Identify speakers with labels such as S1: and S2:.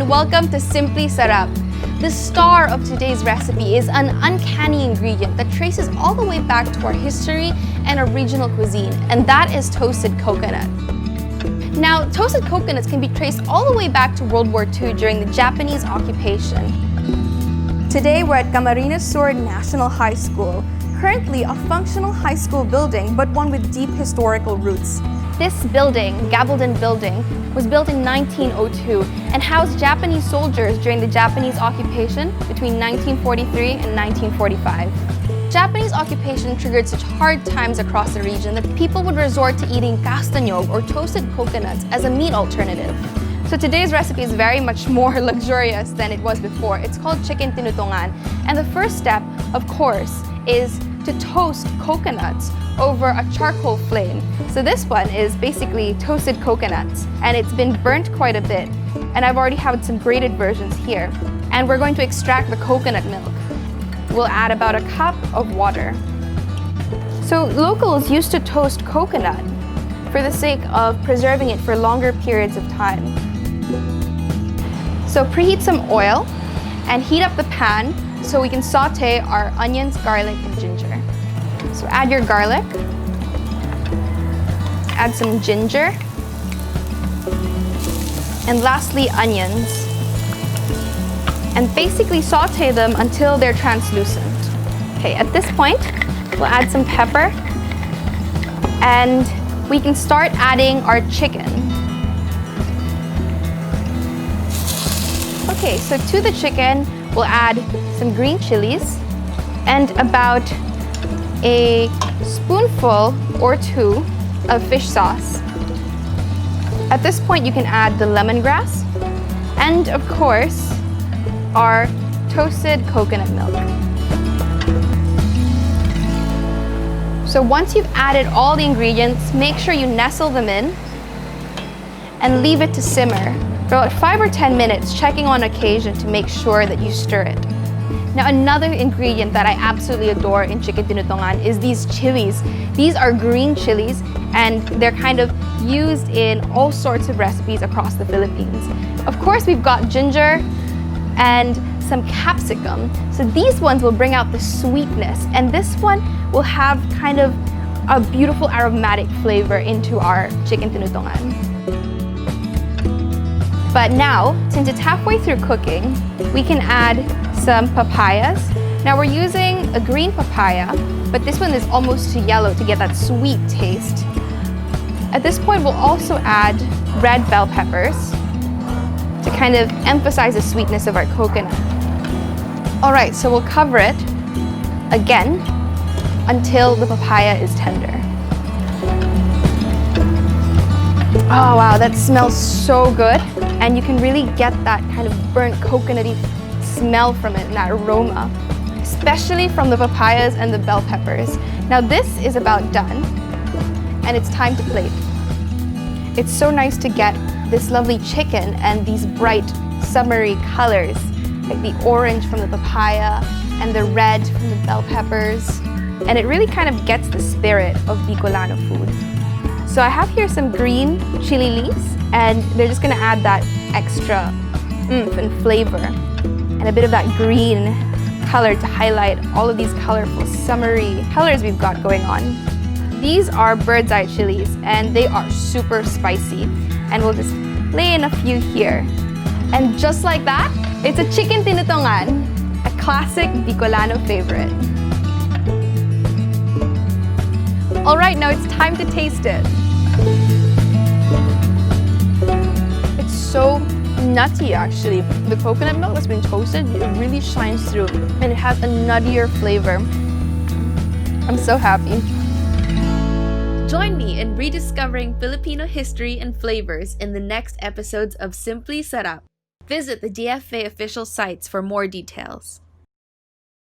S1: and welcome to Simply Sarap. The star of today's recipe is an uncanny ingredient that traces all the way back to our history and our regional cuisine, and that is toasted coconut. Now, toasted coconuts can be traced all the way back to World War II during the Japanese occupation. Today, we're at Camarines Sur National High School, currently a functional high school building, but one with deep historical roots. This building, Gabaldon Building, was built in 1902 and housed Japanese soldiers during the Japanese occupation between 1943 and 1945. Japanese occupation triggered such hard times across the region that people would resort to eating castañog or toasted coconuts as a meat alternative. So today's recipe is very much more luxurious than it was before. It's called chicken tinutungan, and the first step, of course, is to toast coconuts over a charcoal flame. So this one is basically toasted coconuts, and it's been burnt quite a bit. And I've already had some grated versions here. And we're going to extract the coconut milk. We'll add about a cup of water. So locals used to toast coconut for the sake of preserving it for longer periods of time. So preheat some oil and heat up the pan so we can saute our onions, garlic, and ginger. So add your garlic, add some ginger, and lastly onions. And basically saute them until they're translucent. Okay, at this point, we'll add some pepper, and we can start adding our chicken. Okay, so to the chicken, we'll add some green chilies and about a spoonful or two of fish sauce. At this point, you can add the lemongrass and, of course, our toasted coconut milk. So once you've added all the ingredients, make sure you nestle them in and leave it to simmer for about 5 or 10 minutes, checking on occasion to make sure that you stir it. Now, another ingredient that I absolutely adore in chicken tinutungan is these chilies. These are green chilies, and they're kind of used in all sorts of recipes across the Philippines. Of course, we've got ginger and some capsicum. So these ones will bring out the sweetness, and this one will have kind of a beautiful aromatic flavor into our chicken tinutungan. But now, since it's halfway through cooking, we can add some papayas. Now we're using a green papaya, but this one is almost too yellow to get that sweet taste. At this point, we'll also add red bell peppers to kind of emphasize the sweetness of our coconut. All right, so we'll cover it again until the papaya is tender. Oh wow, that smells so good. And you can really get that kind of burnt coconutty smell from it and that aroma, especially from the papayas and the bell peppers. Now this is about done, and it's time to plate. It's so nice to get this lovely chicken and these bright summery colors, like the orange from the papaya and the red from the bell peppers. And it really kind of gets the spirit of Bicolano food. So I have here some green chili leaves, and they're just gonna add that extra oomph and flavor and a bit of that green color to highlight all of these colorful summery colors we've got going on. These are bird's eye chilies, and they are super spicy, and we'll just lay in a few here. And just like that, it's a chicken tinutungan, a classic Bicolano favorite. All right, now it's time to taste it. It's so nutty, actually. The coconut milk that's been toasted, it really shines through, and it has a nuttier flavor. I'm so happy.
S2: Join me in rediscovering Filipino history and flavors in the next episodes of Simply Sarap. Visit the DFA official sites for more details.